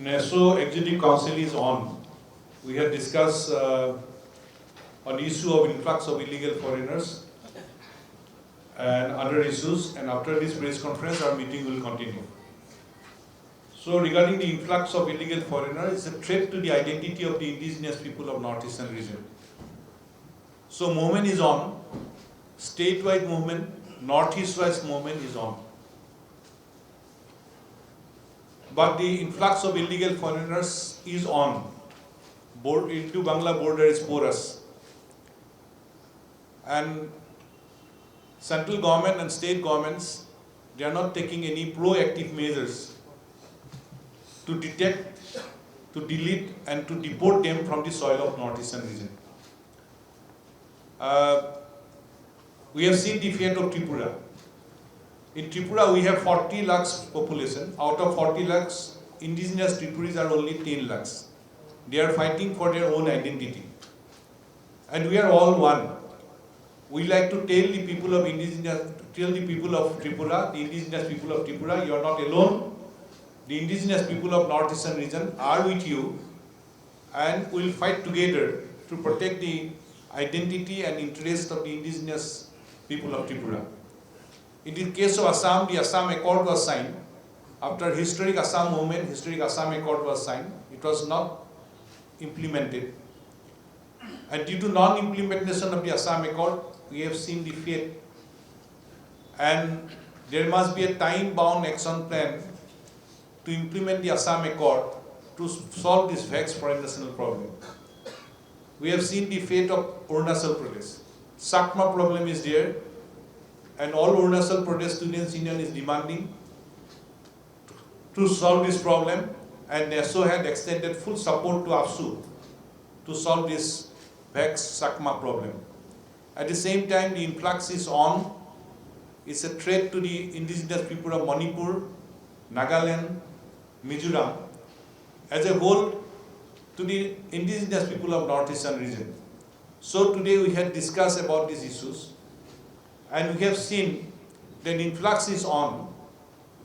NASO Executive Council is on. We have discussed on the issue of influx of illegal foreigners and other issues, and after this press conference our meeting will continue. So regarding the influx of illegal foreigners, it's a threat to the identity of the indigenous people of northeastern region. So movement is on, statewide movement, northeast-wise movement is on. But the influx of illegal foreigners is on. Into Bangla border is porous. And central government and state governments, they are not taking any proactive measures to detect, to delete and to deport them from the soil of northeastern region. We have seen the fate of Tripura. In Tripura we have 40 lakhs population. Out of 40 lakhs, indigenous Tripuris are only 10 lakhs. They are fighting for their own identity. And we are all one. We like to tell the people of Tripura, the indigenous people of Tripura, you are not alone. The indigenous people of northeastern region are with you, and we will fight together to protect the identity and interest of the indigenous people of Tripura. In the case of Assam, the Assam Accord was signed. After historic Assam movement, historic Assam Accord was signed. It was not implemented. And due to non-implementation of the Assam Accord, we have seen the fate. And there must be a time-bound action plan to implement the Assam Accord to solve this vexed foreign national problem. We have seen the fate of Arunachal Pradesh. Sakma problem is there, and all Arunachal Pradesh Students' Union is demanding to solve this problem, and NASO had extended full support to AFSU to solve this vexed Sakma problem. At the same time, the influx is on. It's a threat to the indigenous people of Manipur, Nagaland, Mizoram, as a whole to the indigenous people of northeastern region. So today we had discussed about these issues, and we have seen that influx is on,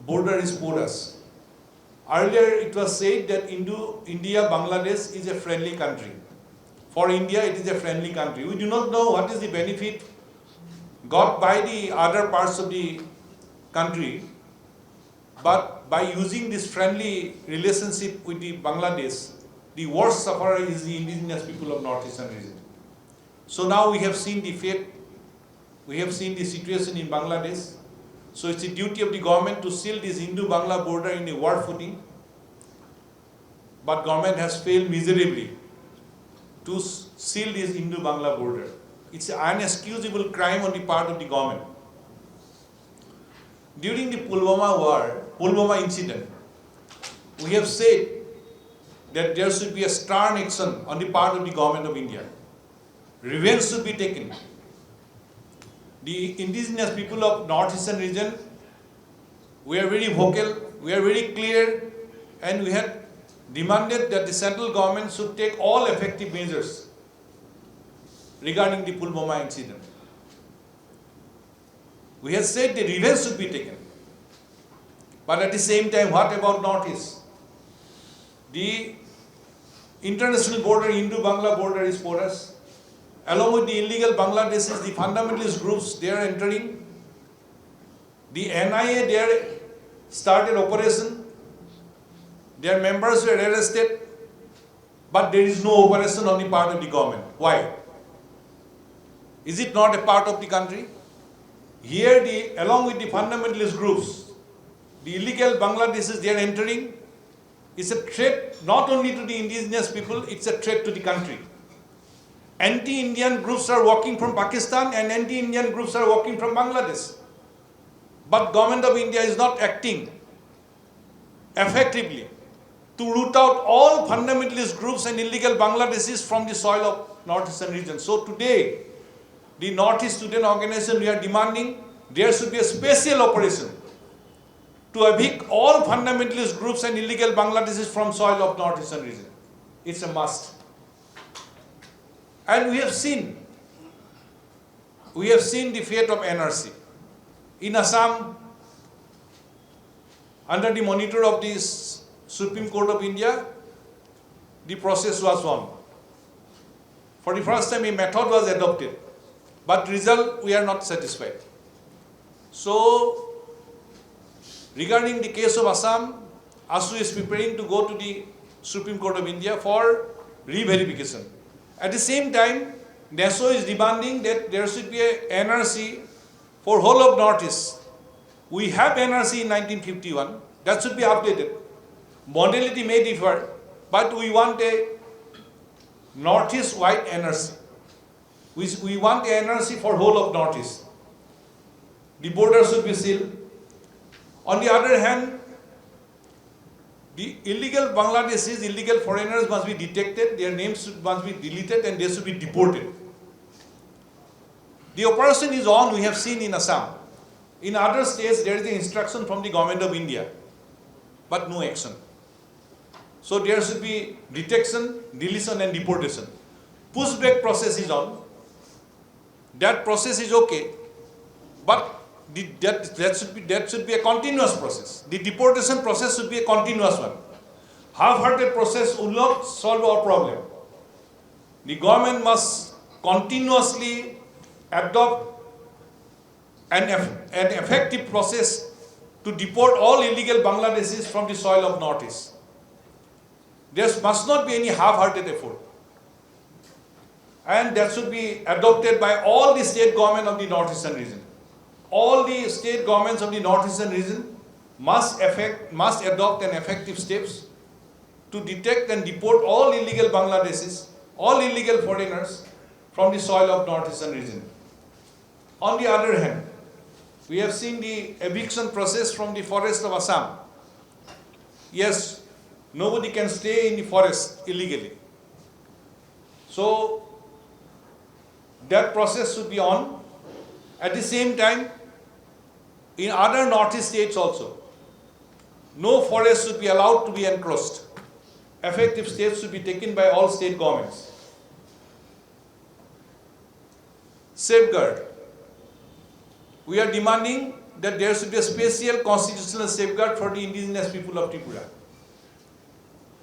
border is porous. Earlier it was said that India-Bangladesh is a friendly country. For India it is a friendly country. We do not know what is the benefit got by the other parts of the country, but by using this friendly relationship with the Bangladesh, the worst sufferer is the indigenous people of northeastern region. So now we have seen the fate, we have seen the situation in Bangladesh. So it's the duty of the government to seal this Indo-Bangla border in a war footing. But government has failed miserably to seal this Indo-Bangla border. It's an unexcusable crime on the part of the government. During the Pulwama incident, we have said that there should be a stern action on the part of the government of India. Revenge should be taken. The indigenous people of northeastern region, we are very vocal, we are very clear, and we had demanded that the central government should take all effective measures regarding the Pulwama incident. We have said the revenge should be taken. But at the same time, what about Northeast? The international border, Indo-Bangla border is porous. Along with the illegal Bangladeshis, the fundamentalist groups, they are entering. The NIA there started operation. Their members were arrested. But there is no operation on the part of the government. Why? Is it not a part of the country? Here, along with the fundamentalist groups, the illegal Bangladeshis, they are entering. It's a threat not only to the indigenous people, it's a threat to the country. Anti-Indian groups are walking from Pakistan and anti-Indian groups are walking from Bangladesh. But government of India is not acting effectively to root out all fundamentalist groups and illegal Bangladeshis from the soil of northeastern region. So today, the Northeast Student Organization, we are demanding there should be a special operation to evict all fundamentalist groups and illegal Bangladeshis from soil of northeastern region. It's a must. And we have seen the fate of NRC. In Assam, under the monitor of the Supreme Court of India, the process was on. For the first time, a method was adopted, but result we are not satisfied. So, regarding the case of Assam, ASU is preparing to go to the Supreme Court of India for re-verification. At the same time, NASO is demanding that there should be a NRC for whole of Northeast. We have NRC in 1951, that should be updated. Modality may differ, but we want a Northeast-wide NRC. We want a NRC for whole of Northeast. The border should be sealed. On the other hand, the illegal Bangladeshis, illegal foreigners must be detected, their names must be deleted, and they should be deported. The operation is on, we have seen in Assam. In other states, there is the instruction from the government of India, but no action. So there should be detection, deletion, and deportation. Pushback process is on. That process is okay, but that should be a continuous process. The deportation process should be a continuous one. Half-hearted process will not solve our problem. The government must continuously adopt an effective process to deport all illegal Bangladeshis from the soil of Northeast. There must not be any half-hearted effort. And that should be adopted by all the state government of the Northeastern region. All the state governments of the Northeastern region must adopt an effective steps to detect and deport all illegal Bangladeshis, all illegal foreigners from the soil of Northeastern region. On the other hand, we have seen the eviction process from the forest of Assam. Yes, nobody can stay in the forest illegally. So, that process should be on. At the same time, in other Northeast states also, no forest should be allowed to be encroached. Effective steps should be taken by all state governments. Safeguard. We are demanding that there should be a special constitutional safeguard for the indigenous people of Tripura.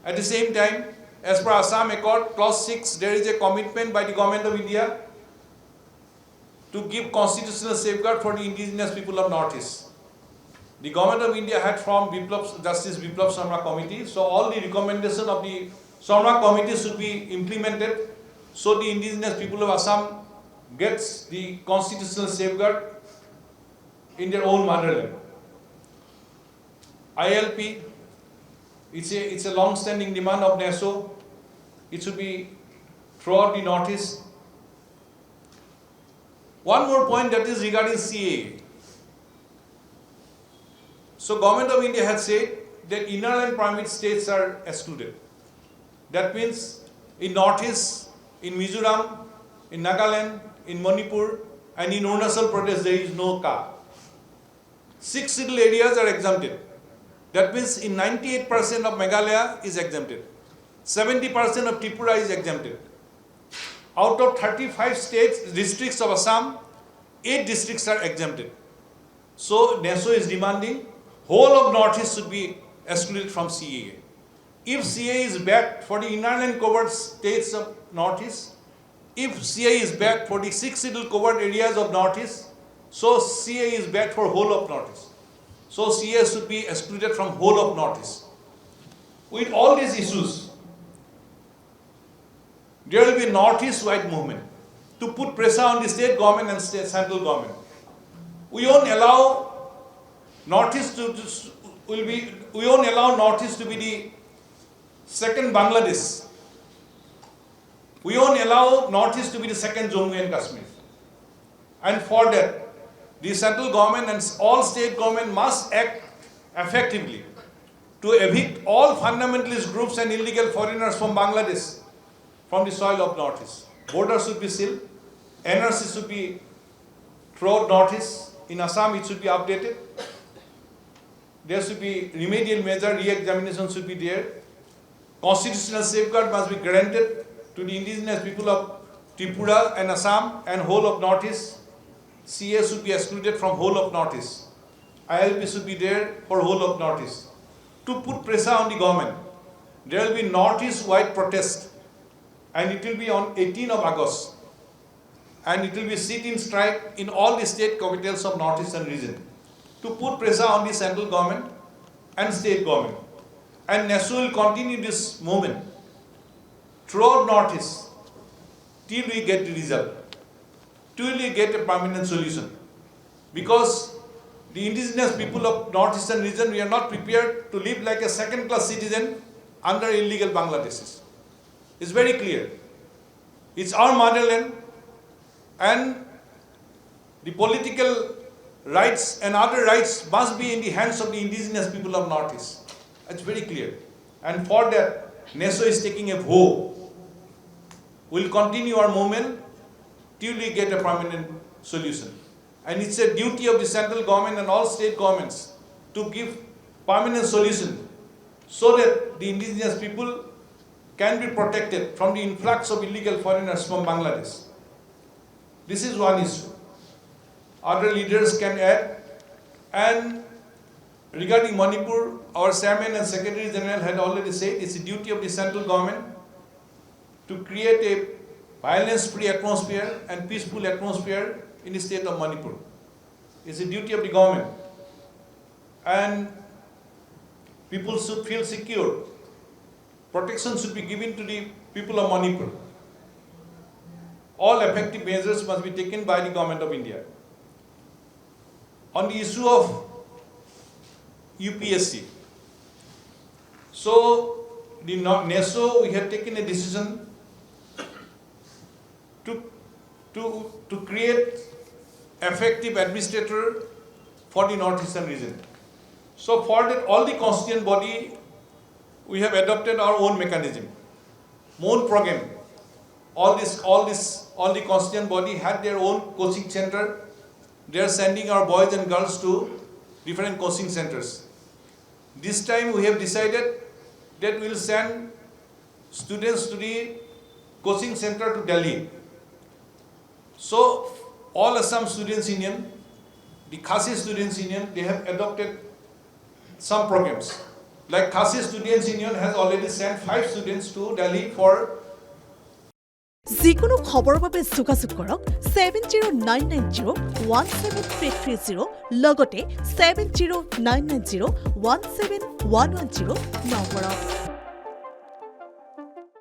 At the same time, as per Assam Accord, Clause 6, there is a commitment by the Government of India to give constitutional safeguard for the indigenous people of Northeast. The Government of India had formed Justice Biplab Sharma Committee, so all the recommendations of the Sharma Committee should be implemented so the indigenous people of Assam gets the constitutional safeguard in their own motherland. ILP, it's a long-standing demand of NASO. It should be throughout the Northeast. One more point, that is regarding CAA. So Government of India has said that inner and permit states are excluded. That means in Northeast, in Mizoram, in Nagaland, in Manipur, and in Arunachal Pradesh there is no CA. 6 civil areas are exempted. That means in 98% of Meghalaya is exempted. 70% of Tripura is exempted. Out of 35 districts of Assam, 8 districts are exempted. So NASO is demanding whole of Northeast should be excluded from CAA. If CAA is backed for the inland covered states of Northeast, if CAA is backed for the 6 scheduled covered areas of Northeast, so CAA is backed for whole of Northeast. So CAA should be excluded from whole of Northeast. With all these issues, there will be Northeast-wide movement to put pressure on the state government and central government. We won't allow Northeast to be the second Bangladesh. We won't allow Northeast to be the second Jammu and Kashmir. And for that, the central government and all state government must act effectively to evict all fundamentalist groups and illegal foreigners from Bangladesh, from the soil of Northeast. Borders should be sealed. NRC should be throughout Northeast. In Assam, it should be updated. There should be remedial measure, re-examination should be there. Constitutional safeguard must be granted to the indigenous people of Tripura and Assam and whole of Northeast. CA should be excluded from whole of Northeast. ILP should be there for whole of Northeast. to put pressure on the government. There will be northeast-wide protest, and it will be on 18th of August, and it will be sit-in strike in all the state capitals of northeastern region to put pressure on the central government and state government. And NESO will continue this movement throughout northeast till we get the result, till we get a permanent solution. Because the indigenous people of northeastern region, we are not prepared to live like a second-class citizen under illegal Bangladeshis. It's very clear. It's our motherland, and the political rights and other rights must be in the hands of the indigenous people of Northeast. It's very clear. And for that, NESO is taking a vow. We'll continue our movement till we get a permanent solution. And it's a duty of the central government and all state governments to give permanent solution so that the indigenous people can be protected from the influx of illegal foreigners from Bangladesh. This is one issue. Other leaders can add. And regarding Manipur, our chairman and secretary general had already said it's a duty of the central government to create a violence-free atmosphere and peaceful atmosphere in the state of Manipur. It's a duty of the government. And people should feel secure. Protection should be given to the people of Manipur. All effective measures must be taken by the government of India. On the issue of UPSC, so the NESO, we have taken a decision to create effective administrator for the northeastern region. So for that, all the constituent body, we have adopted our own mechanism, own program. All the constituent body had their own coaching center. They are sending our boys and girls to different coaching centers. This time we have decided that we will send students to the coaching center to Delhi. So all Assam Students Union, the Khasi Students Union, they have adopted some programs. Like Khasi Students Union has already sent 5 students to Delhi for যিকোনো খবৰৰ বাবে যোগাযোগ কৰক 7099017330 লগতে 7099017110 নম্বৰত।